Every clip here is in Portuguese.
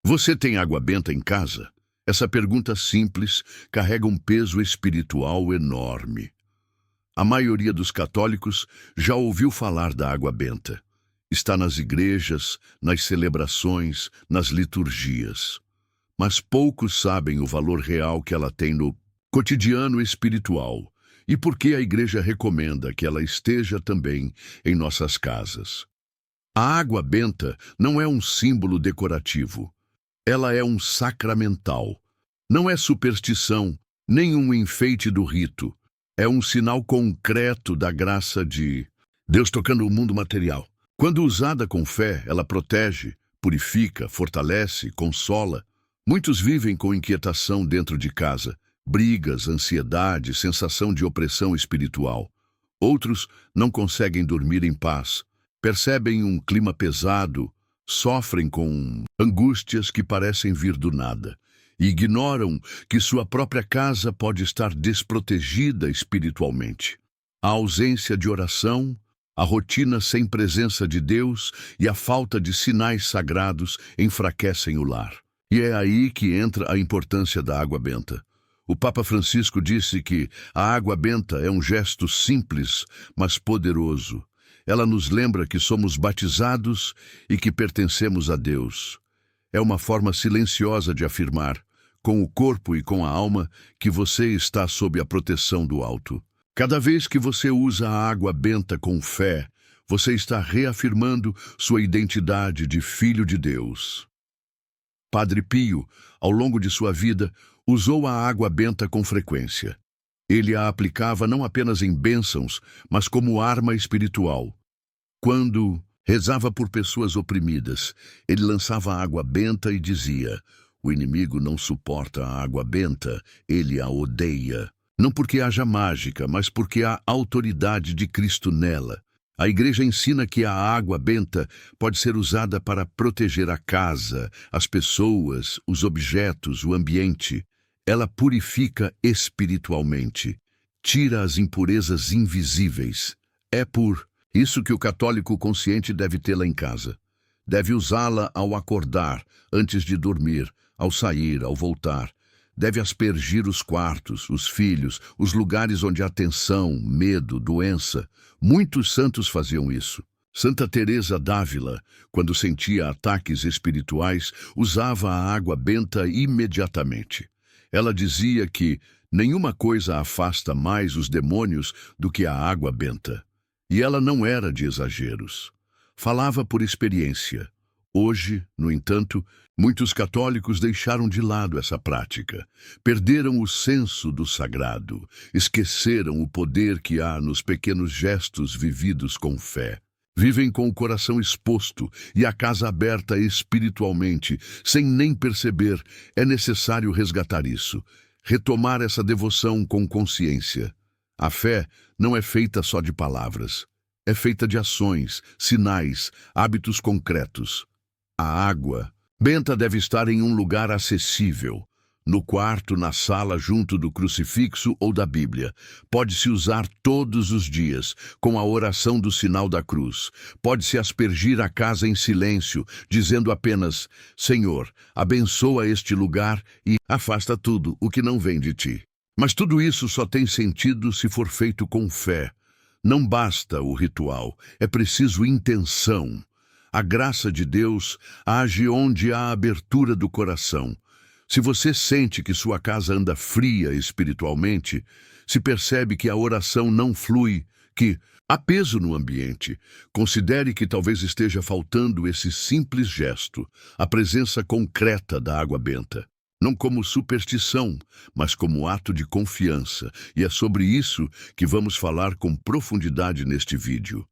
Você tem água benta em casa? Essa pergunta simples carrega um peso espiritual enorme. A maioria dos católicos já ouviu falar da água benta. Está nas igrejas, nas celebrações, nas liturgias. Mas poucos sabem o valor real que ela tem no cotidiano espiritual e por que a igreja recomenda que ela esteja também em nossas casas. A água benta não é um símbolo decorativo. Ela é um sacramental. Não é superstição, nem um enfeite do rito. É um sinal concreto da graça de Deus tocando o mundo material. Quando usada com fé, ela protege, purifica, fortalece, consola. Muitos vivem com inquietação dentro de casa, brigas, ansiedade, sensação de opressão espiritual. Outros não conseguem dormir em paz, percebem um clima pesado, sofrem com angústias que parecem vir do nada e ignoram que sua própria casa pode estar desprotegida espiritualmente. A ausência de oração, a rotina sem presença de Deus e a falta de sinais sagrados enfraquecem o lar. E é aí que entra a importância da água benta. O Papa Francisco disse que a água benta é um gesto simples, mas poderoso. Ela nos lembra que somos batizados e que pertencemos a Deus. É uma forma silenciosa de afirmar, com o corpo e com a alma, que você está sob a proteção do alto. Cada vez que você usa a água benta com fé, você está reafirmando sua identidade de filho de Deus. Padre Pio, ao longo de sua vida, usou a água benta com frequência. Ele a aplicava não apenas em bênçãos, mas como arma espiritual. Quando rezava por pessoas oprimidas, ele lançava água benta e dizia: o inimigo não suporta a água benta, ele a odeia. Não porque haja mágica, mas porque há autoridade de Cristo nela. A igreja ensina que a água benta pode ser usada para proteger a casa, as pessoas, os objetos, o ambiente. Ela purifica espiritualmente, tira as impurezas invisíveis. É por isso que o católico consciente deve tê-la em casa. Deve usá-la ao acordar, antes de dormir, ao sair, ao voltar. Deve aspergir os quartos, os filhos, os lugares onde há tensão, medo, doença. Muitos santos faziam isso. Santa Teresa d'Ávila, quando sentia ataques espirituais, usava a água benta imediatamente. Ela dizia que nenhuma coisa afasta mais os demônios do que a água benta. E ela não era de exageros. Falava por experiência. Hoje, no entanto, muitos católicos deixaram de lado essa prática. Perderam o senso do sagrado, esqueceram o poder que há nos pequenos gestos vividos com fé. Vivem com o coração exposto e a casa aberta espiritualmente, sem nem perceber. É necessário resgatar isso, retomar essa devoção com consciência. A fé não é feita só de palavras, é feita de ações, sinais, hábitos concretos. A água benta deve estar em um lugar acessível, no quarto, na sala, junto do crucifixo ou da Bíblia. Pode-se usar todos os dias, com a oração do sinal da cruz. Pode-se aspergir a casa em silêncio, dizendo apenas: Senhor, abençoa este lugar e afasta tudo o que não vem de ti. Mas tudo isso só tem sentido se for feito com fé. Não basta o ritual, é preciso intenção. A graça de Deus age onde há abertura do coração. Se você sente que sua casa anda fria espiritualmente, se percebe que a oração não flui, que há peso no ambiente, considere que talvez esteja faltando esse simples gesto, a presença concreta da água benta. Não como superstição, mas como ato de confiança. E é sobre isso que vamos falar com profundidade neste vídeo.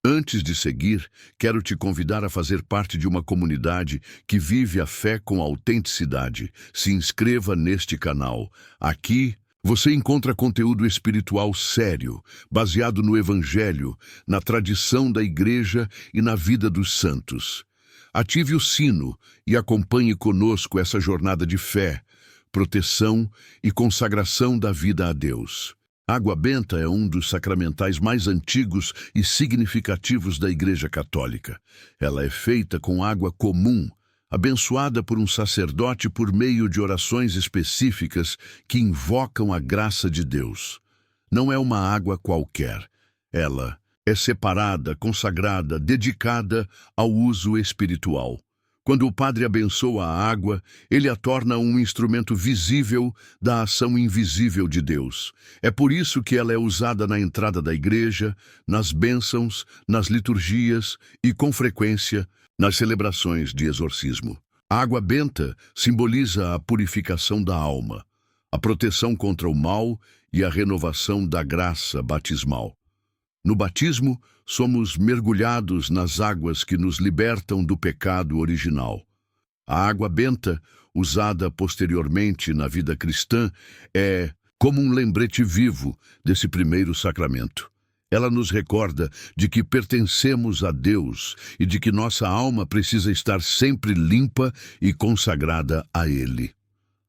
Antes de seguir, quero te convidar a fazer parte de uma comunidade que vive a fé com autenticidade. Se inscreva neste canal. Aqui, você encontra conteúdo espiritual sério, baseado no Evangelho, na tradição da Igreja e na vida dos santos. Ative o sino e acompanhe conosco essa jornada de fé, proteção e consagração da vida a Deus. A água benta é um dos sacramentais mais antigos e significativos da Igreja Católica. Ela é feita com água comum, abençoada por um sacerdote por meio de orações específicas que invocam a graça de Deus. Não é uma água qualquer. Ela é separada, consagrada, dedicada ao uso espiritual. Quando o padre abençoa a água, ele a torna um instrumento visível da ação invisível de Deus. É por isso que ela é usada na entrada da igreja, nas bênçãos, nas liturgias e, com frequência, nas celebrações de exorcismo. A água benta simboliza a purificação da alma, a proteção contra o mal e a renovação da graça batismal. No batismo, somos mergulhados nas águas que nos libertam do pecado original. A água benta, usada posteriormente na vida cristã, é como um lembrete vivo desse primeiro sacramento. Ela nos recorda de que pertencemos a Deus e de que nossa alma precisa estar sempre limpa e consagrada a Ele.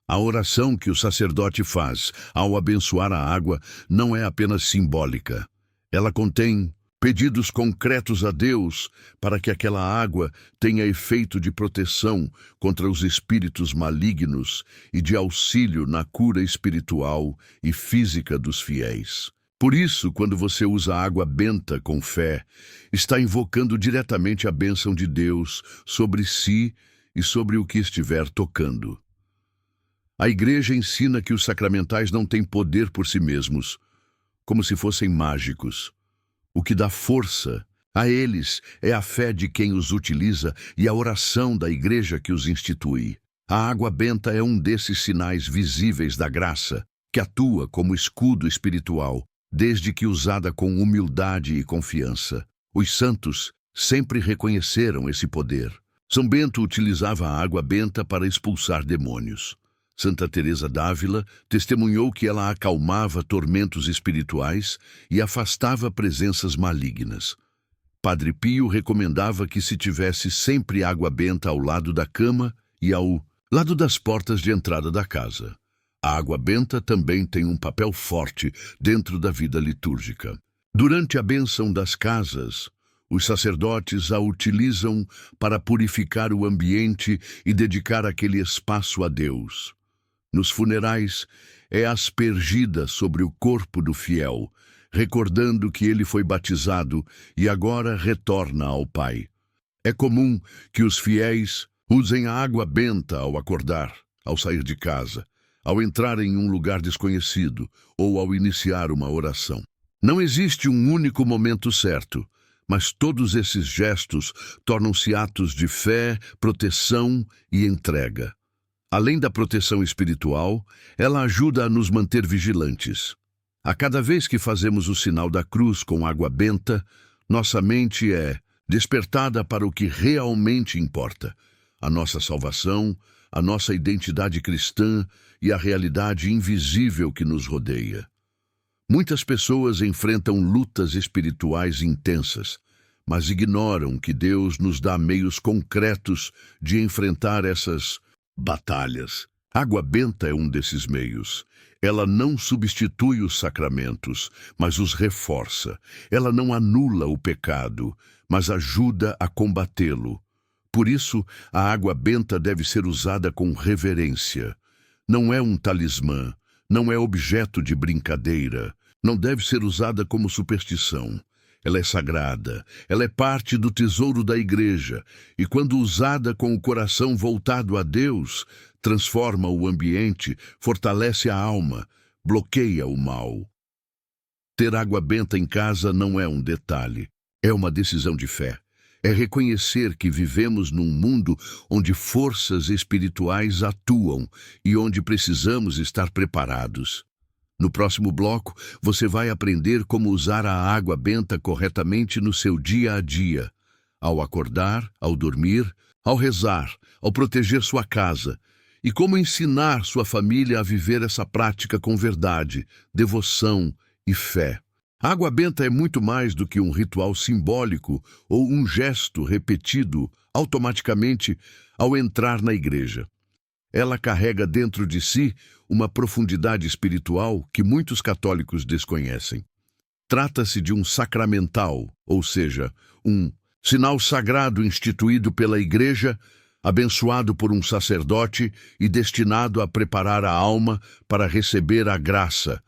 A oração que o sacerdote faz ao abençoar a água não é apenas simbólica. Ela contém pedidos concretos a Deus para que aquela água tenha efeito de proteção contra os espíritos malignos e de auxílio na cura espiritual e física dos fiéis. Por isso, quando você usa a água benta com fé, está invocando diretamente a bênção de Deus sobre si e sobre o que estiver tocando. A Igreja ensina que os sacramentais não têm poder por si mesmos, como se fossem mágicos. O que dá força a eles é a fé de quem os utiliza e a oração da Igreja que os institui. A água benta é um desses sinais visíveis da graça, que atua como escudo espiritual, desde que usada com humildade e confiança. Os santos sempre reconheceram esse poder. São Bento utilizava a água benta para expulsar demônios. Santa Teresa d'Ávila testemunhou que ela acalmava tormentos espirituais e afastava presenças malignas. Padre Pio recomendava que se tivesse sempre água benta ao lado da cama e ao lado das portas de entrada da casa. A água benta também tem um papel forte dentro da vida litúrgica. Durante a bênção das casas, os sacerdotes a utilizam para purificar o ambiente e dedicar aquele espaço a Deus. Nos funerais, é aspergida sobre o corpo do fiel, recordando que ele foi batizado e agora retorna ao Pai. É comum que os fiéis usem a água benta ao acordar, ao sair de casa, ao entrar em um lugar desconhecido ou ao iniciar uma oração. Não existe um único momento certo, mas todos esses gestos tornam-se atos de fé, proteção e entrega. Além da proteção espiritual, ela ajuda a nos manter vigilantes. A cada vez que fazemos o sinal da cruz com água benta, nossa mente é despertada para o que realmente importa: a nossa salvação, a nossa identidade cristã e a realidade invisível que nos rodeia. Muitas pessoas enfrentam lutas espirituais intensas, mas ignoram que Deus nos dá meios concretos de enfrentar essas batalhas. Água benta é um desses meios. Ela não substitui os sacramentos, mas os reforça. Ela não anula o pecado, mas ajuda a combatê-lo. Por isso, a água benta deve ser usada com reverência. Não é um talismã, não é objeto de brincadeira, não deve ser usada como superstição. Ela é sagrada, ela é parte do tesouro da Igreja, e quando usada com o coração voltado a Deus, transforma o ambiente, fortalece a alma, bloqueia o mal. Ter água benta em casa não é um detalhe, é uma decisão de fé. É reconhecer que vivemos num mundo onde forças espirituais atuam e onde precisamos estar preparados. No próximo bloco, você vai aprender como usar a água benta corretamente no seu dia a dia, ao acordar, ao dormir, ao rezar, ao proteger sua casa, e como ensinar sua família a viver essa prática com verdade, devoção e fé. A água benta é muito mais do que um ritual simbólico ou um gesto repetido automaticamente ao entrar na igreja. Ela carrega dentro de si uma profundidade espiritual que muitos católicos desconhecem. Trata-se de um sacramental, ou seja, um sinal sagrado instituído pela Igreja abençoado por um sacerdote e destinado a preparar a alma para receber a graça,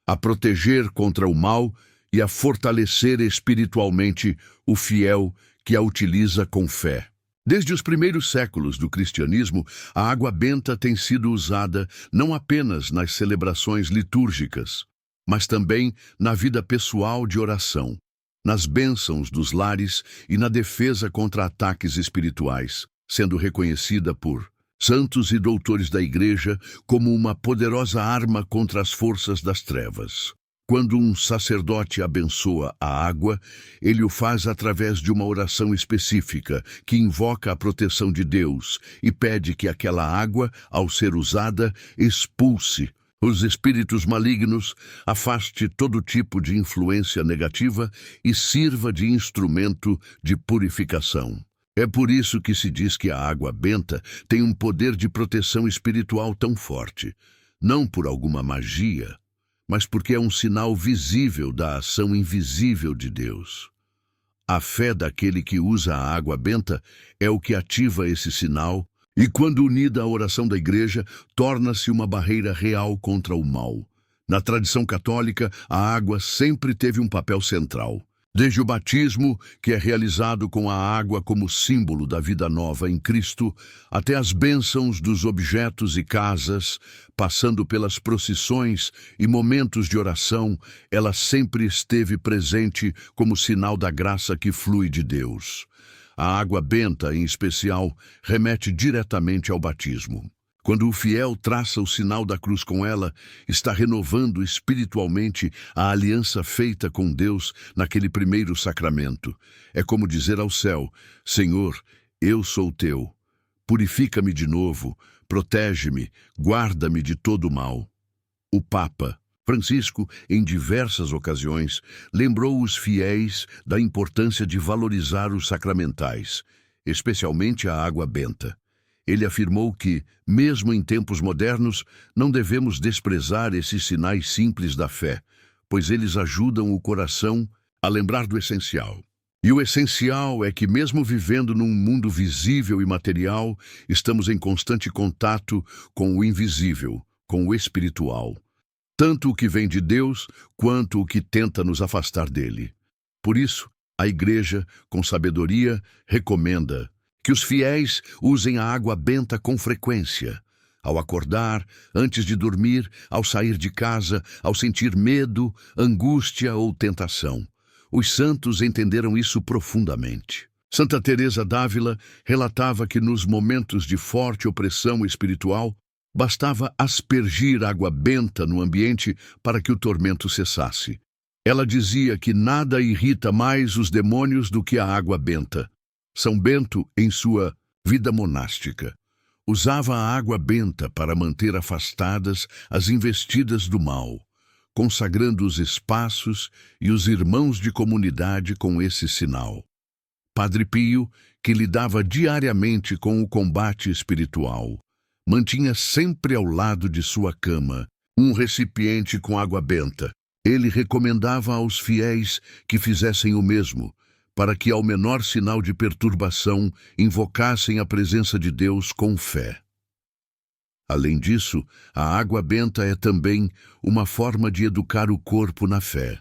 a proteger contra o mal e a fortalecer espiritualmente o fiel que a utiliza com fé. Desde os primeiros séculos do cristianismo, a água benta tem sido usada não apenas nas celebrações litúrgicas, mas também na vida pessoal de oração, nas bênçãos dos lares e na defesa contra ataques espirituais, sendo reconhecida por santos e doutores da Igreja como uma poderosa arma contra as forças das trevas. Quando um sacerdote abençoa a água, ele o faz através de uma oração específica que invoca a proteção de Deus e pede que aquela água, ao ser usada, expulse os espíritos malignos, afaste todo tipo de influência negativa e sirva de instrumento de purificação. É por isso que se diz que a água benta tem um poder de proteção espiritual tão forte, não por alguma magia, mas porque é um sinal visível da ação invisível de Deus. A fé daquele que usa a água benta é o que ativa esse sinal e, quando unida à oração da Igreja, torna-se uma barreira real contra o mal. Na tradição católica, a água sempre teve um papel central. Desde o batismo, que é realizado com a água como símbolo da vida nova em Cristo, até as bênçãos dos objetos e casas, passando pelas procissões e momentos de oração, ela sempre esteve presente como sinal da graça que flui de Deus. A água benta, em especial, remete diretamente ao batismo. Quando o fiel traça o sinal da cruz com ela, está renovando espiritualmente a aliança feita com Deus naquele primeiro sacramento. É como dizer ao céu: Senhor, eu sou teu. Purifica-me de novo, protege-me, guarda-me de todo o mal. O Papa Francisco, em diversas ocasiões, lembrou os fiéis da importância de valorizar os sacramentais, especialmente a água benta. Ele afirmou que, mesmo em tempos modernos, não devemos desprezar esses sinais simples da fé, pois eles ajudam o coração a lembrar do essencial. E o essencial é que, mesmo vivendo num mundo visível e material, estamos em constante contato com o invisível, com o espiritual. Tanto o que vem de Deus, quanto o que tenta nos afastar dele. Por isso, a Igreja, com sabedoria, recomenda que os fiéis usem a água benta com frequência. Ao acordar, antes de dormir, ao sair de casa, ao sentir medo, angústia ou tentação. Os santos entenderam isso profundamente. Santa Teresa d'Ávila relatava que nos momentos de forte opressão espiritual, bastava aspergir água benta no ambiente para que o tormento cessasse. Ela dizia que nada irrita mais os demônios do que a água benta. São Bento, em sua vida monástica, usava a água benta para manter afastadas as investidas do mal, consagrando os espaços e os irmãos de comunidade com esse sinal. Padre Pio, que lidava diariamente com o combate espiritual, mantinha sempre ao lado de sua cama um recipiente com água benta. Ele recomendava aos fiéis que fizessem o mesmo, para que, ao menor sinal de perturbação, invocassem a presença de Deus com fé. Além disso, a água benta é também uma forma de educar o corpo na fé.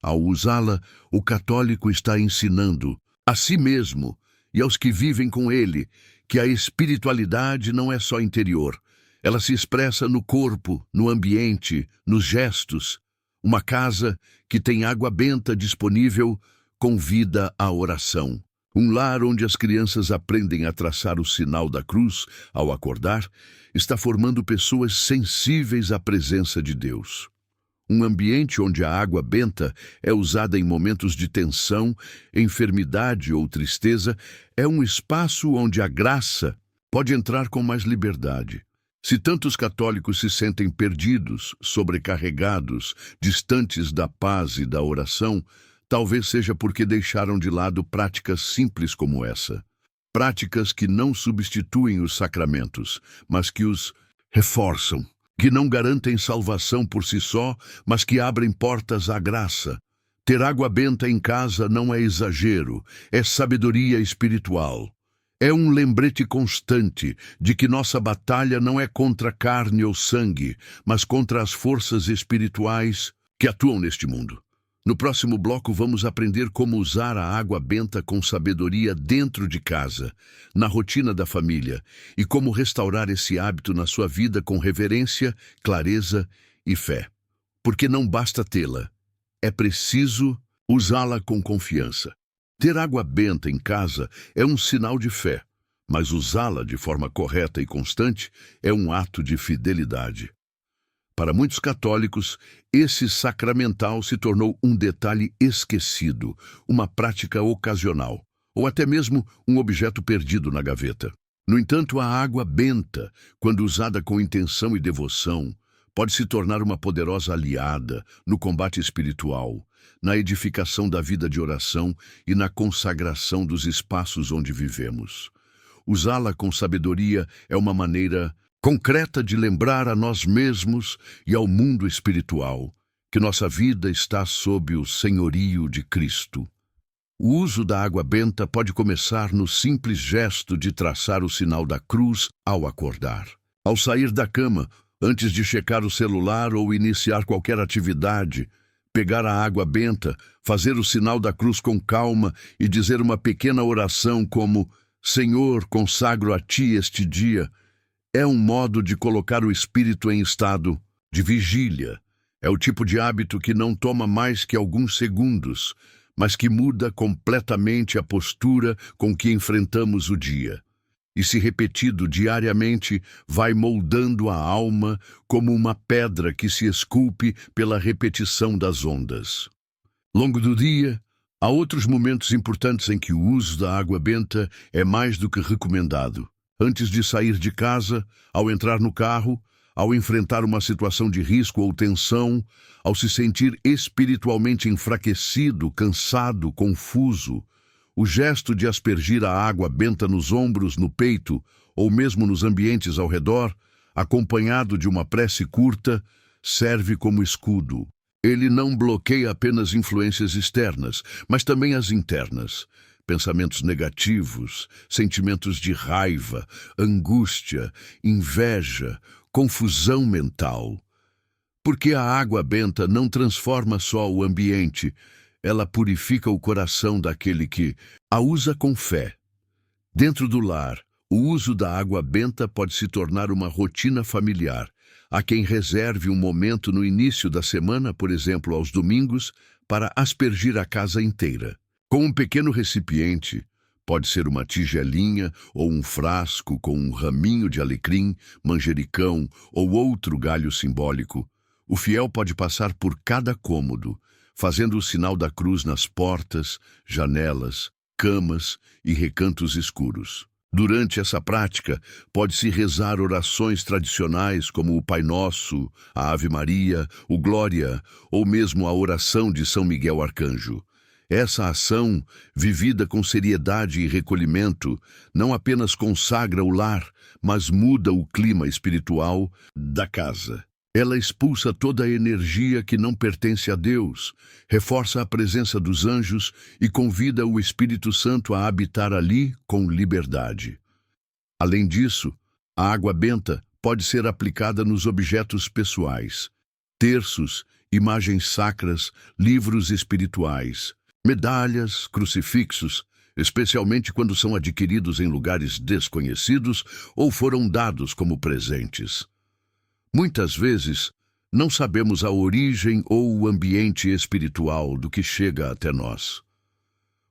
Ao usá-la, o católico está ensinando a si mesmo e aos que vivem com ele que a espiritualidade não é só interior. Ela se expressa no corpo, no ambiente, nos gestos. Uma casa que tem água benta disponível convida à oração. Um lar onde as crianças aprendem a traçar o sinal da cruz ao acordar está formando pessoas sensíveis à presença de Deus. Um ambiente onde a água benta é usada em momentos de tensão, enfermidade ou tristeza é um espaço onde a graça pode entrar com mais liberdade. Se tantos católicos se sentem perdidos, sobrecarregados, distantes da paz e da oração, talvez seja porque deixaram de lado práticas simples como essa. Práticas que não substituem os sacramentos, mas que os reforçam. Que não garantem salvação por si só, mas que abrem portas à graça. Ter água benta em casa não é exagero, é sabedoria espiritual. É um lembrete constante de que nossa batalha não é contra carne ou sangue, mas contra as forças espirituais que atuam neste mundo. No próximo bloco vamos aprender como usar a água benta com sabedoria dentro de casa, na rotina da família, e como restaurar esse hábito na sua vida com reverência, clareza e fé. Porque não basta tê-la, é preciso usá-la com confiança. Ter água benta em casa é um sinal de fé, mas usá-la de forma correta e constante é um ato de fidelidade. Para muitos católicos, esse sacramental se tornou um detalhe esquecido, uma prática ocasional, ou até mesmo um objeto perdido na gaveta. No entanto, a água benta, quando usada com intenção e devoção, pode se tornar uma poderosa aliada no combate espiritual, na edificação da vida de oração e na consagração dos espaços onde vivemos. Usá-la com sabedoria é uma maneira concreta de lembrar a nós mesmos e ao mundo espiritual que nossa vida está sob o senhorio de Cristo. O uso da água benta pode começar no simples gesto de traçar o sinal da cruz ao acordar. Ao sair da cama, antes de checar o celular ou iniciar qualquer atividade, pegar a água benta, fazer o sinal da cruz com calma e dizer uma pequena oração como Senhor, consagro a Ti este dia, é um modo de colocar o espírito em estado de vigília. É o tipo de hábito que não toma mais que alguns segundos, mas que muda completamente a postura com que enfrentamos o dia. E se repetido diariamente, vai moldando a alma como uma pedra que se esculpe pela repetição das ondas. Ao longo do dia, há outros momentos importantes em que o uso da água benta é mais do que recomendado. Antes de sair de casa, ao entrar no carro, ao enfrentar uma situação de risco ou tensão, ao se sentir espiritualmente enfraquecido, cansado, confuso, o gesto de aspergir a água benta nos ombros, no peito ou mesmo nos ambientes ao redor, acompanhado de uma prece curta, serve como escudo. Ele não bloqueia apenas influências externas, mas também as internas. Pensamentos negativos, sentimentos de raiva, angústia, inveja, confusão mental. Porque a água benta não transforma só o ambiente, ela purifica o coração daquele que a usa com fé. Dentro do lar, o uso da água benta pode se tornar uma rotina familiar. Há quem reserve um momento no início da semana, por exemplo, aos domingos, para aspergir a casa inteira. Com um pequeno recipiente, pode ser uma tigelinha ou um frasco com um raminho de alecrim, manjericão ou outro galho simbólico, o fiel pode passar por cada cômodo, fazendo o sinal da cruz nas portas, janelas, camas e recantos escuros. Durante essa prática, pode-se rezar orações tradicionais como o Pai Nosso, a Ave Maria, o Glória ou mesmo a oração de São Miguel Arcanjo. Essa ação, vivida com seriedade e recolhimento, não apenas consagra o lar, mas muda o clima espiritual da casa. Ela expulsa toda a energia que não pertence a Deus, reforça a presença dos anjos e convida o Espírito Santo a habitar ali com liberdade. Além disso, a água benta pode ser aplicada nos objetos pessoais, terços, imagens sacras, livros espirituais, medalhas, crucifixos, especialmente quando são adquiridos em lugares desconhecidos ou foram dados como presentes. Muitas vezes, não sabemos a origem ou o ambiente espiritual do que chega até nós.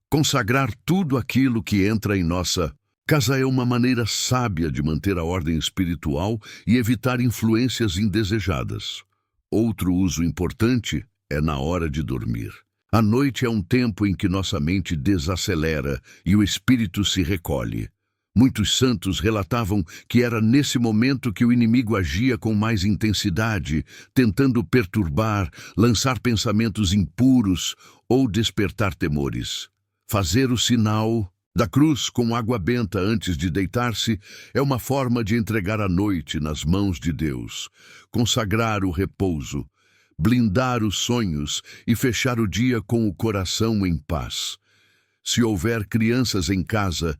Consagrar tudo aquilo que entra em nossa casa é uma maneira sábia de manter a ordem espiritual e evitar influências indesejadas. Outro uso importante é na hora de dormir. A noite é um tempo em que nossa mente desacelera e o espírito se recolhe. Muitos santos relatavam que era nesse momento que o inimigo agia com mais intensidade, tentando perturbar, lançar pensamentos impuros ou despertar temores. Fazer o sinal da cruz com água benta antes de deitar-se é uma forma de entregar a noite nas mãos de Deus, consagrar o repouso, blindar os sonhos e fechar o dia com o coração em paz. Se houver crianças em casa,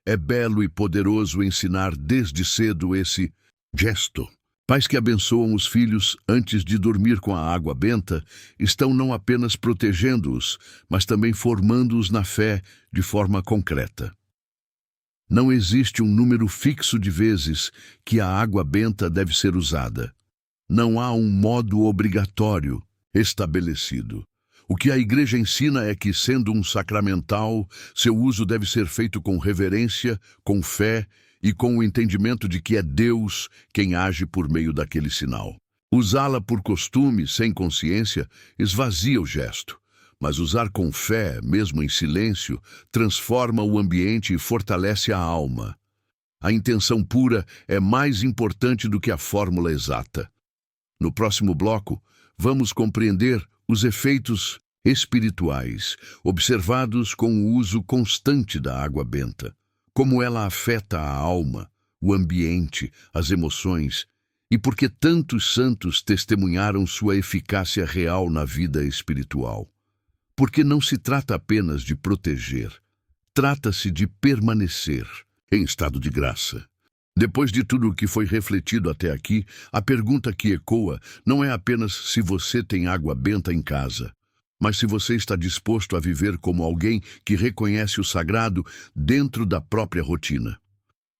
É belo e poderoso ensinar desde cedo esse gesto. Pais que abençoam os filhos antes de dormir com a água benta estão não apenas protegendo-os, mas também formando-os na fé de forma concreta. Não existe um número fixo de vezes que a água benta deve ser usada. Não há um modo obrigatório estabelecido. O que a Igreja ensina é que, sendo um sacramental, seu uso deve ser feito com reverência, com fé e com o entendimento de que é Deus quem age por meio daquele sinal. Usá-la por costume, sem consciência, esvazia o gesto. Mas usar com fé, mesmo em silêncio, transforma o ambiente e fortalece a alma. A intenção pura é mais importante do que a fórmula exata. No próximo bloco, vamos compreender os efeitos espirituais observados com o uso constante da água benta, como ela afeta a alma, o ambiente, as emoções, e por que tantos santos testemunharam sua eficácia real na vida espiritual. Porque não se trata apenas de proteger, trata-se de permanecer em estado de graça. Depois de tudo o que foi refletido até aqui, a pergunta que ecoa não é apenas se você tem água benta em casa, mas se você está disposto a viver como alguém que reconhece o sagrado dentro da própria rotina.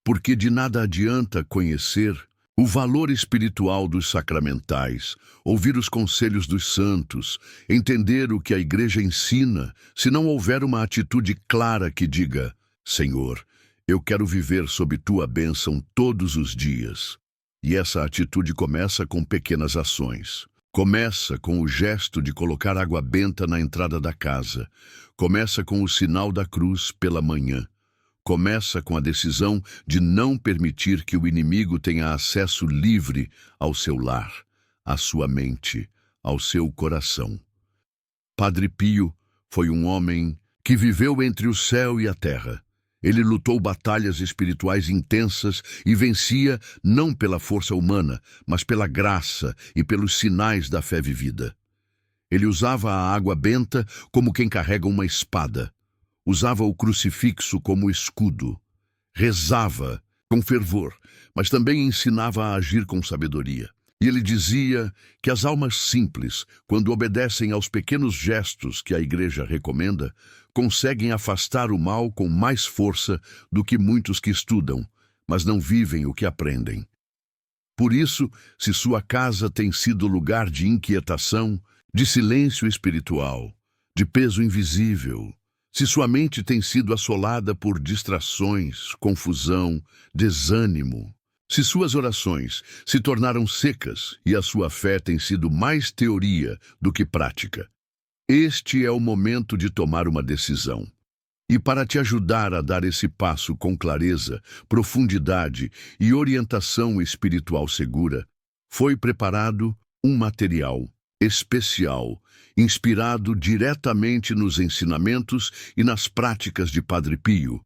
Porque de nada adianta conhecer o valor espiritual dos sacramentais, ouvir os conselhos dos santos, entender o que a Igreja ensina, se não houver uma atitude clara que diga: Senhor, eu quero viver sob tua bênção todos os dias. E essa atitude começa com pequenas ações. Começa com o gesto de colocar água benta na entrada da casa. Começa com o sinal da cruz pela manhã. Começa com a decisão de não permitir que o inimigo tenha acesso livre ao seu lar, à sua mente, ao seu coração. Padre Pio foi um homem que viveu entre o céu e a terra. Ele lutou batalhas espirituais intensas e vencia não pela força humana, mas pela graça e pelos sinais da fé vivida. Ele usava a água benta como quem carrega uma espada. Usava o crucifixo como escudo. Rezava com fervor, mas também ensinava a agir com sabedoria. E ele dizia que as almas simples, quando obedecem aos pequenos gestos que a Igreja recomenda, conseguem afastar o mal com mais força do que muitos que estudam, mas não vivem o que aprendem. Por isso, se sua casa tem sido lugar de inquietação, de silêncio espiritual, de peso invisível, se sua mente tem sido assolada por distrações, confusão, desânimo, se suas orações se tornaram secas e a sua fé tem sido mais teoria do que prática, este é o momento de tomar uma decisão. E para te ajudar a dar esse passo com clareza, profundidade e orientação espiritual segura, foi preparado um material especial, inspirado diretamente nos ensinamentos e nas práticas de Padre Pio,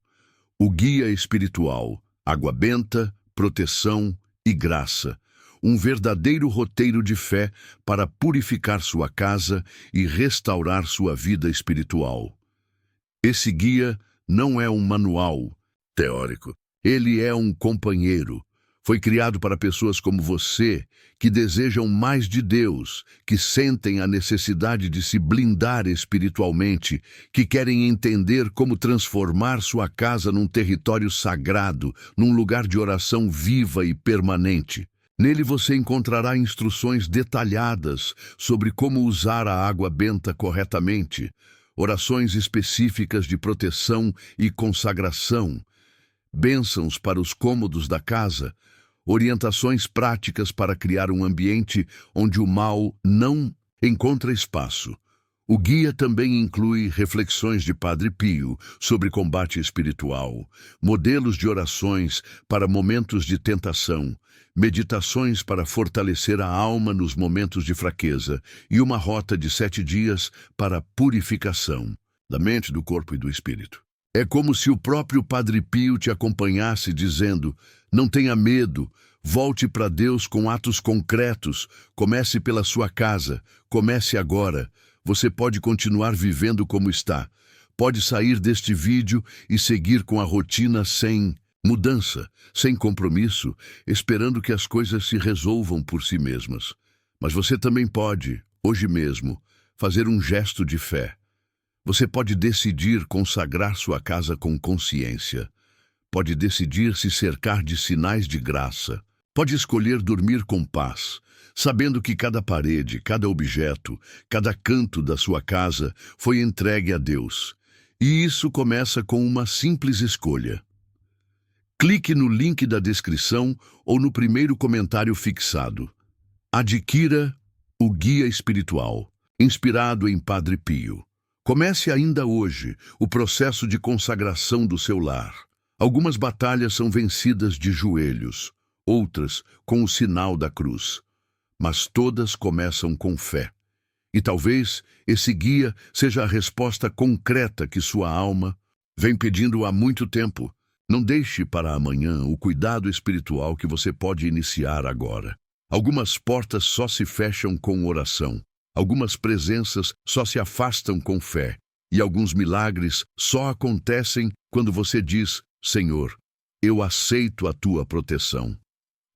o Guia Espiritual, Água Benta, Proteção e Graça, um verdadeiro roteiro de fé para purificar sua casa e restaurar sua vida espiritual. Esse guia não é um manual teórico, ele é um companheiro. Foi criado para pessoas como você, que desejam mais de Deus, que sentem a necessidade de se blindar espiritualmente, que querem entender como transformar sua casa num território sagrado, num lugar de oração viva e permanente. Nele você encontrará instruções detalhadas sobre como usar a água benta corretamente, orações específicas de proteção e consagração, bênçãos para os cômodos da casa, orientações práticas para criar um ambiente onde o mal não encontra espaço. O guia também inclui reflexões de Padre Pio sobre combate espiritual, modelos de orações para momentos de tentação, meditações para fortalecer a alma nos momentos de fraqueza e uma rota de 7 dias para a purificação da mente, do corpo e do espírito. É como se o próprio Padre Pio te acompanhasse dizendo: não tenha medo, volte para Deus com atos concretos, comece pela sua casa, comece agora. Você pode continuar vivendo como está, Pode sair deste vídeo e seguir com a rotina sem mudança, sem compromisso, esperando que as coisas se resolvam por si mesmas. Mas você também pode, hoje mesmo, fazer um gesto de fé. Você pode decidir consagrar sua casa com consciência. Pode decidir se cercar de sinais de graça. Pode escolher dormir com paz, sabendo que cada parede, cada objeto, cada canto da sua casa foi entregue a Deus. E isso começa com uma simples escolha. Clique no link da descrição ou no primeiro comentário fixado. Adquira o Guia Espiritual, inspirado em Padre Pio. Comece ainda hoje o processo de consagração do seu lar. Algumas batalhas são vencidas de joelhos, outras com o sinal da cruz. Mas todas começam com fé. E talvez esse guia seja a resposta concreta que sua alma vem pedindo há muito tempo. Não deixe para amanhã o cuidado espiritual que você pode iniciar agora. Algumas portas só se fecham com oração. Algumas presenças só se afastam com fé. E alguns milagres só acontecem quando você diz: Senhor, eu aceito a tua proteção.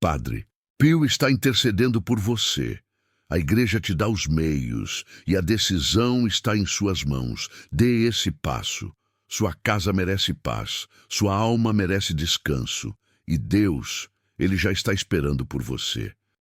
Padre Pio está intercedendo por você. A igreja te dá os meios e a decisão está em suas mãos. Dê esse passo. Sua casa merece paz, sua alma merece descanso. E Deus, Ele já está esperando por você.